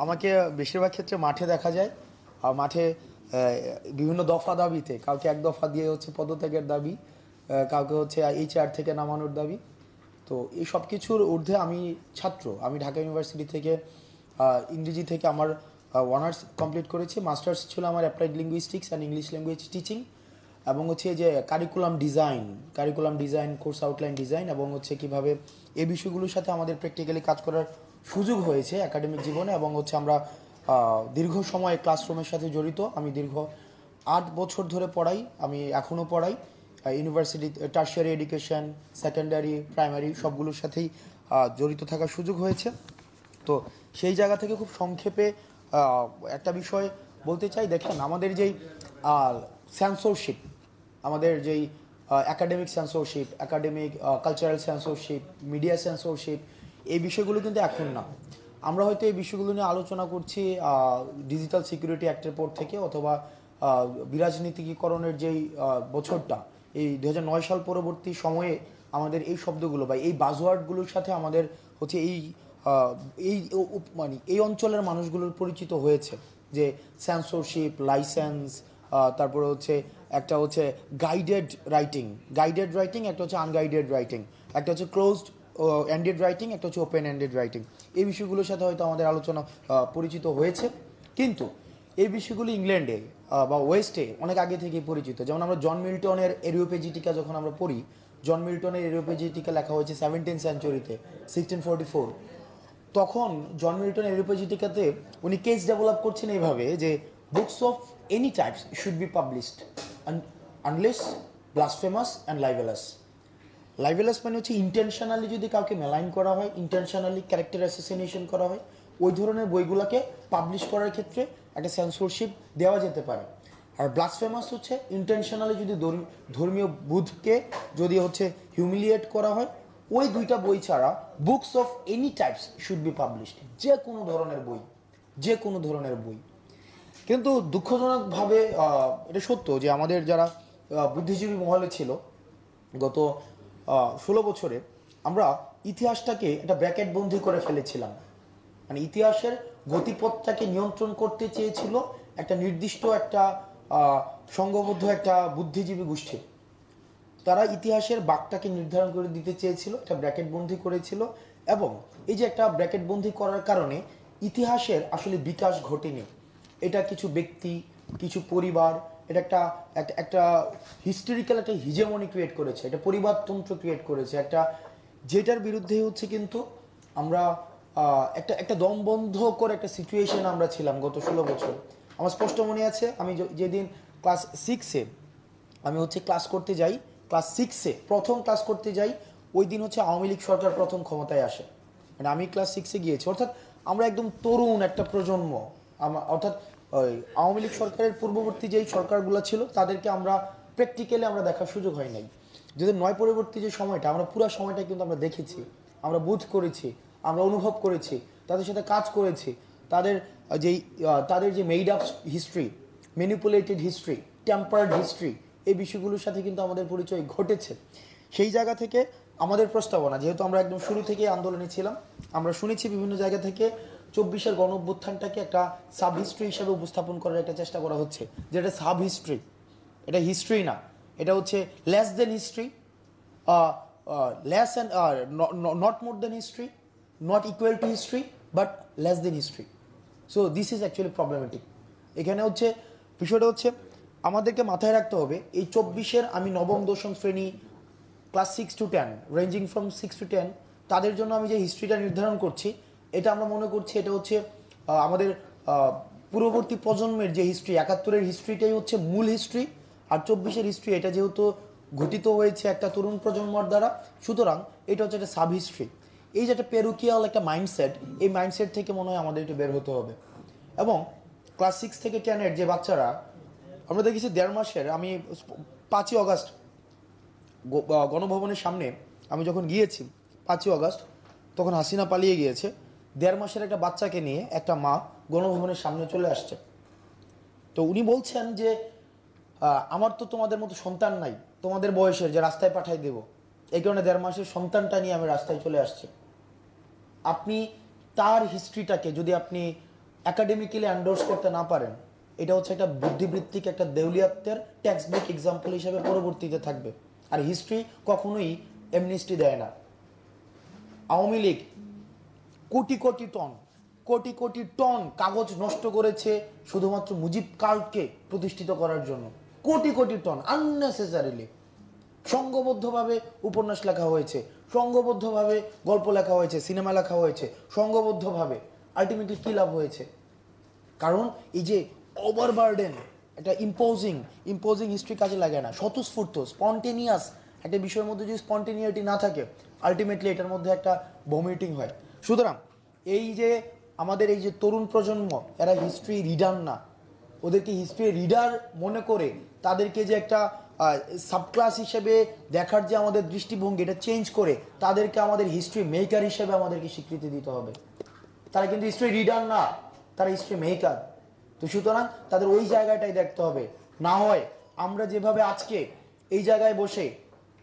আমাকে বেশিরভাগ ক্ষেত্রে মাঠে দেখা যায়। আর মাঠে বিভিন্ন দফা দাবিতে কাউকে এক দফা দিয়ে হচ্ছে পদত্যাগের দাবি, কাউকে হচ্ছে এই চেয়ার থেকে নামানোর দাবি। তো এই সব কিছুর ঊর্ধ্বে আমি ছাত্র, আমি ঢাকা ইউনিভার্সিটি থেকে ইংরেজি থেকে আমার অনার্স কমপ্লিট করেছি। মাস্টার্স ছিল আমার applied linguistics and English language teaching, এবং হচ্ছে যে curriculum design, course outline design, এবং হচ্ছে কিভাবে এই বিষয়গুলোর সাথে আমাদের প্র্যাকটিক্যালি কাজ করার সুযোগ হয়েছে একাডেমিক জীবনে। এবং হচ্ছে আমরা দীর্ঘ সময় ক্লাসরুমের সাথে জড়িত। আমি দীর্ঘ 8 বছর ধরে পড়াই, আমি এখনও পড়াই university, tertiary education, secondary, primary সবগুলোর সাথেই জড়িত থাকার সুযোগ হয়েছে। তো সেই জায়গা থেকে খুব সংক্ষেপে একটা বিষয় বলতে চাই। দেখেন, আমাদের যেই সেন্সরশিপ, আমাদের যেই academic censorship, academic cultural censorship, media censorship, এই বিষয়গুলো কিন্তু এখন না। আমরা হয়তো এই বিষয়গুলো নিয়ে আলোচনা করছি ডিজিটাল সিকিউরিটি অ্যাক্টের পর থেকে, অথবা বিরাজনীতিকরণের যেই বছরটা, এই 2009 সাল পরবর্তী সময়ে আমাদের এই শব্দগুলো বা এই বাজওয়ার্ডগুলোর সাথে আমাদের হচ্ছে মানে এই অঞ্চলের মানুষগুলোর পরিচিত হয়েছে, যে সেন্সরশিপ, লাইসেন্স, তারপরে হচ্ছে একটা হচ্ছে গাইডেড রাইটিং, একটা হচ্ছে আনগাইডেড রাইটিং, একটা হচ্ছে ক্লোজড এন্ডেড রাইটিং, একটা হচ্ছে ওপেন এন্ডেড রাইটিং। এই বিষয়গুলোর সাথে হয়তো আমাদের আলোচনা পরিচিত হয়েছে। কিন্তু এই বিষয়গুলো ইংল্যান্ডে বা ওয়েস্টে অনেক আগে থেকেই পরিচিত। যেমন আমরা জন মিল্টনের এরিওপেজিটিকা যখন আমরা পড়ি, জন মিল্টনের এরিওপেজিটিকা লেখা হয়েছে 17th সেঞ্চুরিতে, 1644। তখন জন মিল্টন এরিওপেজিটিকাতে উনি কেস ডেভেলপ করছেন এইভাবে যে books of any types should be published unless blasphemous and libellous. Libellous মানে হচ্ছে ইন্টেনশনালি যদি কাউকে মেলাইন করা হয়, ইন্টেনশনালি ক্যারেক্টার অ্যাসোসিয়েশন করা হয়, ওই ধরনের বইগুলোকে পাবলিশ করার ক্ষেত্রে একটা সেন্সরশিপ দেওয়া যেতে পারে। আর ব্লাসফেমাস হচ্ছে ইন্টেনশনালি যদি ধর্মীয় বুধকে যদি হচ্ছে হিউমিলিয়েট করা হয়, ওই দুইটা বই ছাড়া books of any types should be published, যে কোনো ধরনের বই, যে কোনো ধরনের বই। কিন্তু দুঃখজনকভাবে এটা সত্য যে আমাদের যারা বুদ্ধিজীবী মহলে ছিল গত 16 বছরে, আমরা ইতিহাসটাকে একটা ব্র্যাকেট বন্দি করে ফেলেছিলাম। মানে ইতিহাসের গতিপথটাকে নিয়ন্ত্রণ করতে চেয়েছিল একটা নির্দিষ্ট একটা সংঘবদ্ধ একটা বুদ্ধিজীবী গোষ্ঠী। তারা ইতিহাসের বাঁকটাকে নির্ধারণ করে দিতে চেয়েছিল, একটা ব্র্যাকেট বন্দি করেছিল। এবং এই যে একটা ব্র্যাকেট বন্দি করার কারণে ইতিহাসের আসলে বিকাশ ঘটেনি। এটা কিছু ব্যক্তি, কিছু পরিবার, এটা একটা একটা হিস্টোরিক্যাল একটা হিজেমনি ক্রিয়েট করেছে, একটা পরিবারতন্ত্র ক্রিয়েট করেছে, একটা যেটার বিরুদ্ধে হচ্ছে কিন্তু আমরা একটা একটা দমবন্ধ করে একটা সিচুয়েশন আমরা ছিলাম গত 16 বছর। আমার স্পষ্ট মনে আছে, আমি যেদিন ক্লাস 6-এ আমি হচ্ছে ক্লাস করতে যাই, ক্লাস 6-এ প্রথম ক্লাস করতে যাই, ওই দিন হচ্ছে আওয়ামী লীগ সরকার প্রথম ক্ষমতায় আসে। মানে আমি ক্লাস 6-এ গিয়েছি, অর্থাৎ আমরা একদম তরুণ একটা প্রজন্ম। অর্থাৎ ওই আওয়ামী লীগ সরকারের পূর্ববর্তী যেই সরকারগুলো ছিল তাদেরকে আমরা প্র্যাকটিক্যালি আমরা দেখার সুযোগ হয় নাই। 2009 পরবর্তী যে সময়টা, আমরা পুরো সময়টা কিন্তু আমরা দেখেছি, আমরা বুঝ করেছি, আমরা অনুভব করেছি, তাদের সাথে কাজ করেছি। তাদের যেই তাদের যে made up history, manipulated history, tempered history, এই বিষয়গুলোর সাথে কিন্তু আমাদের পরিচয় ঘটেছে। সেই জায়গা থেকে আমাদের প্রস্তাবনা, যেহেতু আমরা একদম শুরু থেকে আন্দোলনে ছিলাম, আমরা শুনেছি বিভিন্ন জায়গা থেকে 24-এর গণ অভ্যুত্থানটাকে একটা সাব হিস্ট্রি হিসেবে উপস্থাপন করার একটা চেষ্টা করা হচ্ছে, যেটা সাব হিস্ট্রি, এটা হিস্ট্রি না, এটা হচ্ছে less than history, less and not more then history, not equal to history, but less than history. So this is actually problematic. এখানে হচ্ছে বিষয়টা হচ্ছে আমাদেরকে মাথায় রাখতে হবে, এই 24-এর আমি নবম দশম শ্রেণী, class 6 to 10, ranging from 6 to 10, তাদের জন্য আমি যে হিস্ট্রিটা নির্ধারণ করছি, এটা আমরা মনে করছি এটা হচ্ছে আমাদের পূর্ববর্তী প্রজন্মের যে হিস্ট্রি, 71-এর হিস্ট্রিটাই হচ্ছে মূল হিস্ট্রি। আর 24-এর হিস্ট্রি এটা যেহেতু ঘটিত হয়েছে একটা তরুণ প্রজন্মর দ্বারা, সুতরাং এটা হচ্ছে একটা সাব হিস্ট্রি। এই যে একটা পেরুকিয়াল একটা মাইন্ডসেট, এই মাইন্ডসেট থেকে মনে হয় আমাদের একটু বের হতে হবে। এবং ক্লাস 6 থেকে 10-এর যে বাচ্চারা, আমরা দেখেছি 1.5 মাসের, আমি 5ই অগাস্ট গণভবনের সামনে আমি যখন গিয়েছি 5ই অগাস্ট, তখন হাসিনা পালিয়ে গিয়েছে, 1.5 মাসের একটা বাচ্চাকে নিয়ে একটা মা গণভবনের সামনে চলে আসছে। তো উনি বলছেন যে আমার তো তোমাদের মতো সন্তান নাই, তোমাদের বয়সের, যে রাস্তায় পাঠাই দেব, এই কারণে 1.5 মাসের সন্তানটা নিয়ে আমি রাস্তায় চলে আসছি। আপনি তার হিস্ট্রিটাকে যদি আপনি একাডেমিক্যালি এন্ডোর্স করতে না পারেন, এটা হচ্ছে একটা বুদ্ধিবৃত্তিক একটা দেউলিয়াত্বের টেক্সট বুক এক্সাম্পল হিসেবে পরবর্তীতে থাকবে। আর হিস্ট্রি কখনোই এমনিস্টি দেয় না। আওয়ামী লীগ কোটি কোটি টন কাগজ নষ্ট করেছে শুধুমাত্র মুজিব কার্ডকে প্রতিষ্ঠিত করার জন্য। কোটি টন আননেসেসারিলি। সংঘবদ্ধভাবে উপন্যাস লেখা হয়েছে, সংঘবদ্ধভাবে গল্প লেখা হয়েছে, সিনেমা লেখা হয়েছে, সংঘবদ্ধভাবে। আলটিমেটলি কী লাভ হয়েছে? কারণ এই যে ওভারবার্ডেন, একটা ইম্পোজিং হিস্ট্রি কাজে লাগে না। স্বতঃস্ফূর্ত স্পন্টেনিয়াস একটা বিষয়ের মধ্যে যদি স্পন্টেনিয়াটি না থাকে, আলটিমেটলি এটার মধ্যে একটা ভমিটিং হয়। সুতরাং এই যে আমাদের এই যে তরুণ প্রজন্ম, এরা হিস্ট্রি রিডার না। ওদেরকে হিস্ট্রি রিডার মনে করে তাদেরকে যে একটা সাবক্লাস হিসেবে দেখার যে আমাদের দৃষ্টিভঙ্গি, এটা চেঞ্জ করে তাদেরকে আমাদের হিস্ট্রি মেকার হিসেবে আমাদেরকে স্বীকৃতি দিতে হবে। তারা কিন্তু হিস্ট্রি রিডার না, তারা হিস্ট্রি মেকার। তো সুতরাং তাদের ওই জায়গাটাই দেখতে হবে। না হয় আমরা যেভাবে আজকে এই জায়গায় বসে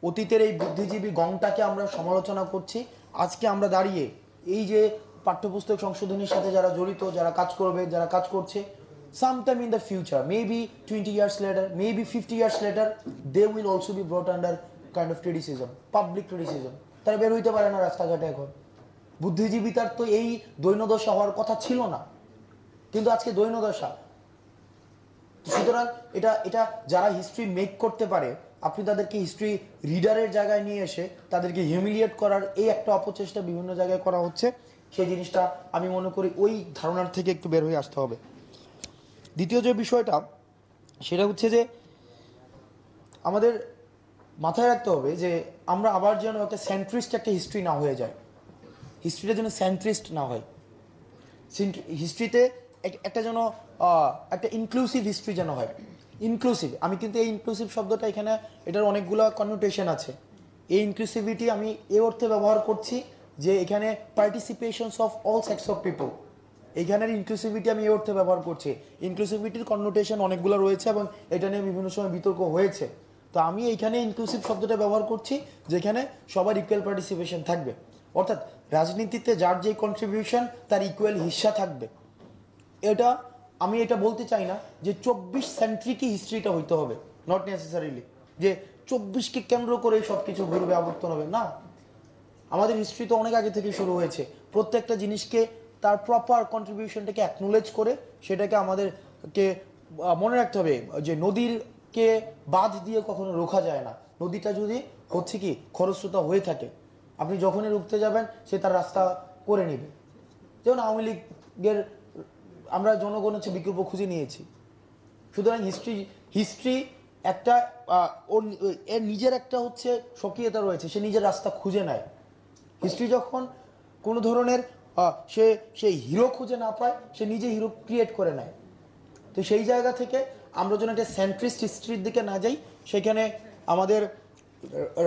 অতীতের এই বুদ্ধিজীবী গণটাকে আমরা সমালোচনা করছি, আজকে আমরা দাঁড়িয়ে এই যে পাঠ্যপুস্তক সংশোধনীর সাথে যারা জড়িত, যারা কাজ করবে, যারা কাজ করছে, sometime in the future, maybe 20 years later, maybe 50 years later, they will also be brought under kind of criticism, public criticism. তারা বের হইতে পারে না রাস্তাঘাটে এখন। বুদ্ধিজীবী তার তো এই দৈন্যদশা হওয়ার কথা ছিল না, কিন্তু আজকে দৈন্যদশা। সুতরাং এটা যারা হিস্ট্রি মেক করতে পারে, আপনি তাদেরকে হিস্ট্রি রিডারের জায়গায় নিয়ে এসে তাদেরকে হিউমিলিয়েট করার এই একটা অপচেষ্টা বিভিন্ন জায়গায় করা হচ্ছে। সেই জিনিসটা আমি মনে করি ওই ধারণার থেকে একটু বের হয়ে আসতে হবে। দ্বিতীয় যে বিষয়টা, সেটা হচ্ছে যে আমাদের মাথায় রাখতে হবে যে আমরা আবার যেন একটা সেন্ট্রিস্ট একটা হিস্ট্রি না হয়ে যায়। হিস্ট্রিটা যেন সেন্ট্রিস্ট না হয়। হিস্ট্রিতে একটা যেন একটা ইনক্লুসিভ হিস্ট্রি যেন হয়। ইনক্লুসিভ, আমি কিন্তু এই ইনক্লুসিভ শব্দটা এখানে এটার অনেকগুলো কননোটেশন আছে। এই ইনক্লুসিভিটি আমি এই অর্থে ব্যবহার করছি যে এখানে পার্টিসিপেশনস of all sex of people, এইখানের ইনক্লুসিভিটি আমি এই অর্থে ব্যবহার করছি। ইনক্লুসিভিটির কননোটেশন অনেকগুলো রয়েছে এবং এটা নিয়ে বিভিন্ন সময় বিতর্ক হয়েছে। তো আমি এইখানে ইনক্লুসিভ শব্দটা ব্যবহার করছি যেখানে সবার ইকুয়াল পার্টিসিপেশন থাকবে, অর্থাৎ রাজনীতিতে যার যে কন্ট্রিবিউশন তার ইকুয়াল হিস্সা থাকবে। আমি এটা বলতে চাই না যে 24 সেন্ট্রিকই হিস্ট্রিটা হইতে হবে, নট নেসেসারিলি যে 24কে কেন্দ্র করে সব কিছু ঘুরবে আবর্তন হবে না। আমাদের হিস্ট্রি তো অনেক আগে থেকে শুরু হয়েছে। প্রত্যেকটা জিনিসকে তার প্রপার কন্ট্রিবিউশনটাকে অ্যাকনোলেজ করে সেটাকে আমাদেরকে মনে রাখতে হবে যে নদীরকে বাঁধ দিয়ে কখনো রোখা যায় না। নদীটা যদি হচ্ছে কি খরস্রোতা হয়ে থাকে, আপনি যখনই রুখতে যাবেন সে তার রাস্তা করে নেবে। যেমন আওয়ামী লীগের আমরা জনগণ হচ্ছে বিকল্প খুঁজে নিয়েছি। সুতরাং হিস্ট্রি একটা এর নিজের একটা হচ্ছে স্বকীয়তা রয়েছে, সে নিজের রাস্তা খুঁজে নেয়। হিস্ট্রি যখন কোনো ধরনের সে হিরো খুঁজে না পায়, সে নিজে হিরো ক্রিয়েট করে নেয়। তো সেই জায়গা থেকে আমরা যেন একটা সেন্ট্রিস্ট হিস্ট্রির দিকে না যাই, সেখানে আমাদের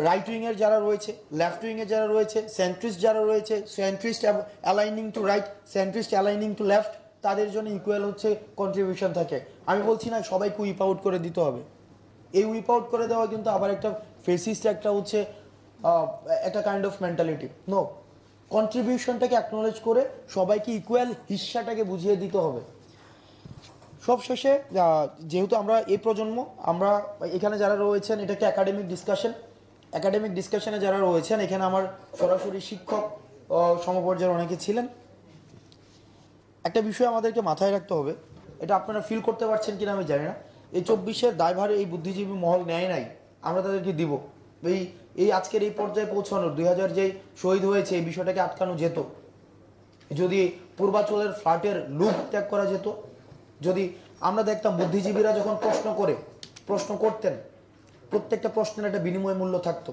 রাইট উইংয়ের যারা রয়েছে, লেফট উইংয়ের যারা রয়েছে, সেন্ট্রিস্ট যারা রয়েছে, centrist aligning to right, centrist aligning to left, তাদের জন্য ইকুয়াল হচ্ছে কন্ট্রিবিউশন থাকে। আমি বলছি না সবাইকে উইপ আউট করে দিতে হবে। এই উইপ আউট করে দেওয়া কিন্তু আবার একটা ফেসিস্ট একটা হচ্ছে একটা কাইন্ড অফ মেন্টালিটি। নো, কন্ট্রিবিউশনটাকে অ্যাকনোলেজ করে সবাইকে ইকুয়াল হিস্সাটাকে বুঝিয়ে দিতে হবে। সবশেষে যেহেতু আমরা এই প্রজন্ম, আমরা এখানে যারা রয়েছেন এটাকে একাডেমিক ডিসকাশনে যারা রয়েছেন, এখানে আমার সরাসরি শিক্ষক সমপর্যায়ের অনেকে ছিলেন। একটা বিষয় আমাদেরকে মাথায় রাখতে হবে, এটা আপনারা ফিল করতে পারছেন কিনা আমি জানি না, এই 24-এর দায়ভার এই বুদ্ধিজীবী মহল নেয় নাই, আমরা তাদেরকে দিব। এই আজকের এই পর্যায়ে পৌঁছানোর 2000 যে শহীদ হয়েছে, এই বিষয়টাকে আটকানো যেত যদি পূর্বাচলের ফ্ল্যাটের লুপ ত্যাগ করা যেত। যদি আমরা দেখতাম বুদ্ধিজীবীরা যখন প্রশ্ন করতেন, প্রত্যেকটা প্রশ্নের একটা বিনিময় মূল্য থাকতো।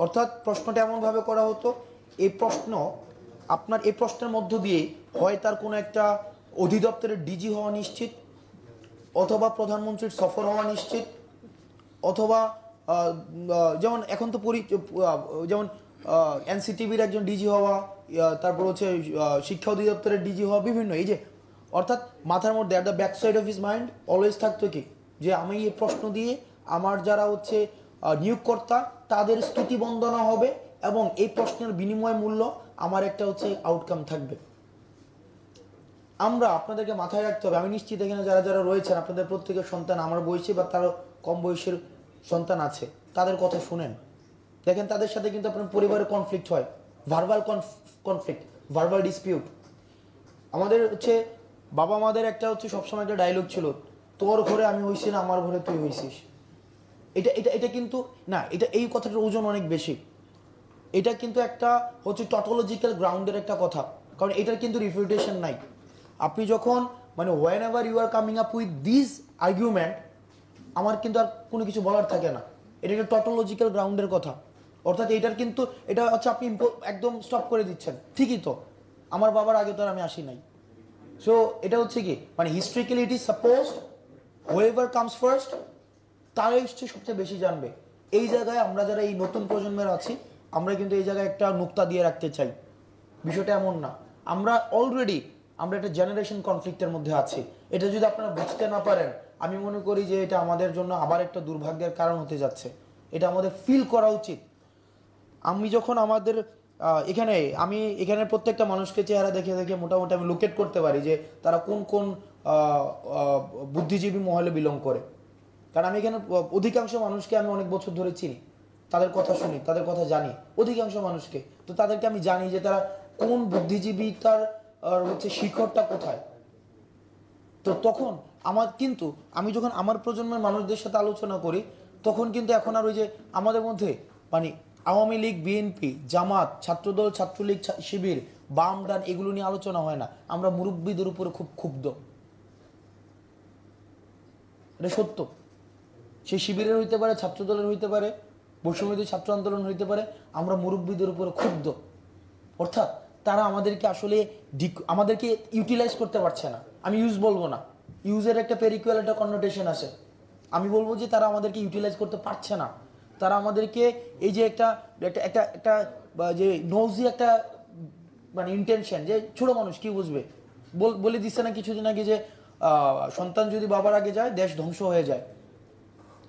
অর্থাৎ প্রশ্নটা এমনভাবে করা হতো, এই প্রশ্নের মধ্য দিয়ে হয় তার কোনো একটা অধিদপ্তরের ডিজি হওয়া নিশ্চিত, অথবা প্রধানমন্ত্রীর সফর হওয়া নিশ্চিত, অথবা যেমন এখন তো যেমন এনসিটিভির একজন ডিজি হওয়া, তারপর হচ্ছে শিক্ষা অধিদপ্তরের ডিজি হওয়া, বিভিন্ন এই যে, অর্থাৎ মাথার মধ্যে at the back side of his mind always থাকতো কি যে আমি এই প্রশ্ন দিয়ে আমার যারা হচ্ছে নিয়োগকর্তা তাদের স্তুতি বন্দনা হবে এবং এই প্রশ্নের বিনিময় মূল্য আমার একটা হচ্ছে আউটকাম থাকবে। আমরা আপনাদেরকে মাথায় রাখতে হবে, আমি নিশ্চিত এখানে যারা যারা রয়েছেন আপনাদের প্রত্যেকের সন্তান আমার বয়সী বা তারও কম বয়সের সন্তান আছে, তাদের কথা শুনেন। দেখেন তাদের সাথে কিন্তু আপনার পরিবারে কনফ্লিক্ট হয়, ভার্বাল কনফ্লিক্ট, ভার্বাল ডিসপিউট। আমাদের হচ্ছে বাবা মাদের একটা হচ্ছে সবসময় একটা ডায়লগ ছিল, তোর ঘরে আমি হইছি না, আমার ঘরে তুই হইছিস। এটা এটা এটা কিন্তু না, এটা এই কথাটার ওজন অনেক বেশি। এটা কিন্তু একটা হচ্ছে টটোলজিক্যাল গ্রাউন্ডের একটা কথা, কারণ এটার কিন্তু রিফিউটেশন নাই। আপনি যখন মানে whenever you are coming up with this argument, আমার কিন্তু আর কোনো কিছু বলার থাকে না। এটা একটা টটোলজিক্যাল গ্রাউন্ডের কথা, অর্থাৎ এটার কিন্তু এটা হচ্ছে আপনি একদম স্টপ করে দিচ্ছেন। ঠিকই তো, আমার বাবার আগে তো আর আমি আসি নাই। সো এটা হচ্ছে কি মানে historically it is suppose হোয়েভার comes first তারাই হচ্ছে সবচেয়ে বেশি জানবে। এই জায়গায় আমরা যারা এই নতুন প্রজন্মের আছি, আমরা কিন্তু এই জায়গায় একটা নুক্তা দিয়ে রাখতে চাই। বিষয়টা এমন না, আমরা অলরেডি আমরা একটা জেনারেশন কনফ্লিক্টের মধ্যে আছি। এটা যদি আপনারা বুঝতে না পারেন, আমি মনে করি যে এটা আমাদের জন্য আবার একটা দুর্ভাগ্যের কারণ হতে যাচ্ছে। এটা আমাদের ফিল করা উচিত। আমি যখন আমাদের এখানে আমি এখানে প্রত্যেকটা মানুষকে চেহারা দেখে দেখে মোটামুটি আমি লোকেট করতে পারি যে তারা কোন কোন বুদ্ধিজীবী মহলে বিলং করে। কারণ আমি এখানে অধিকাংশ মানুষকে আমি অনেক বছর ধরে চিনি, তাদের কথা শুনি, তাদের কথা জানি, অধিকাংশ মানুষকে। তো তাদেরকে আমি জানি যে তারা কোন বুদ্ধিজীবী, তার হচ্ছে শিখরটা কোথায়। তো তখন আমার কিন্তু আমি যখন আমার প্রজন্মের মানুষদের সাথে আলোচনা করি, তখন কিন্তু এখন আর ওই যে আমাদের মধ্যে মানে আওয়ামী লীগ, বিএনপি, জামাত, ছাত্রদল, ছাত্রলীগ, শিবির, বাম ডান এগুলো নিয়ে আলোচনা হয় না। আমরা মুরব্বীদের উপরে খুব ক্ষুব্ধ, এটা সত্য। সেই শিবিরের হইতে পারে, ছাত্রদলের হইতে পারে, বৈষম্যবিরোধী ছাত্র আন্দোলন হইতে পারে, আমরা মুরব্বীদের উপরে ক্ষুব্ধ। অর্থাৎ তারা আমাদেরকে আসলে আমাদেরকে ইউটিলাইজ করতে পারছে না। আমি ইউজ বলবো না, ইউজের একটা পেরিকুয়াল একটা কননোটেশন আছে। আমি বলবো যে তারা আমাদেরকে ইউটিলাইজ করতে পারছে না। তারা আমাদেরকে এই যে একটা একটা একটা একটা যে নৌজি একটা মানে ইন্টেনশন, যে ছোট মানুষ কি বুঝবে, বলে দিচ্ছে না কিছুদিন আগে যে সন্তান যদি বাবার আগে যায় দেশ ধ্বংস হয়ে যায়।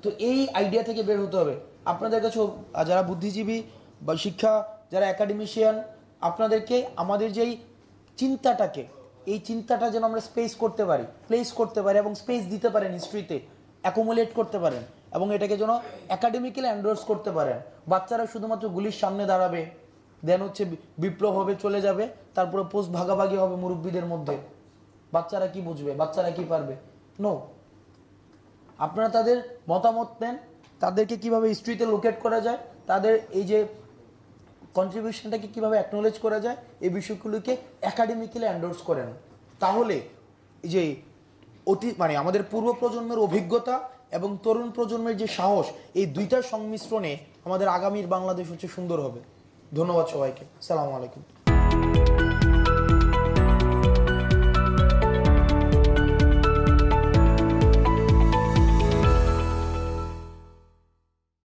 তো এই আইডিয়া থেকে বের হতে হবে। আপনাদের কাছে যারা বুদ্ধিজীবী বা শিক্ষা যারা একাডেমিশিয়ান, আপনাদেরকে আমাদের যেই চিন্তাটাকে, এই চিন্তাটা যেন আমরা স্পেস করতে পারি, প্লেস করতে পারি এবং স্পেস দিতে পারেন, হিস্ট্রিতে অ্যাকুমুলেট করতে পারেন এবং এটাকে যেন একাডেমিক্যালি এন্ডোর্স করতে পারেন। বাচ্চারা শুধুমাত্র গুলির সামনে দাঁড়াবে, দেন হচ্ছে বিপ্লব হবে, চলে যাবে, তারপরে পোস্ট ভাগাভাগি হবে মুরব্বীদের মধ্যে। বাচ্চারা কি বুঝবে, বাচ্চারা কি পারবে? নো, আপনারা তাদের মতামত নেন, তাদেরকে কিভাবে হিস্ট্রিতে লোকেট করা যায়, তাদের এই যে কন্ট্রিবিউশনটাকে কিভাবে অ্যাকনোলেজ করা যায়, এই বিষয়গুলোকে একাডেমিক্যালি এন্ডোর্স করেন। তাহলে এই যে মানে আমাদের পূর্ব প্রজন্মের অভিজ্ঞতা এবং তরুণ প্রজন্মের যে সাহস, এই দুইটার সংমিশ্রণে আমাদের আগামীর বাংলাদেশ হচ্ছে সুন্দর হবে। ধন্যবাদ সবাইকে। আসসালামু আলাইকুম।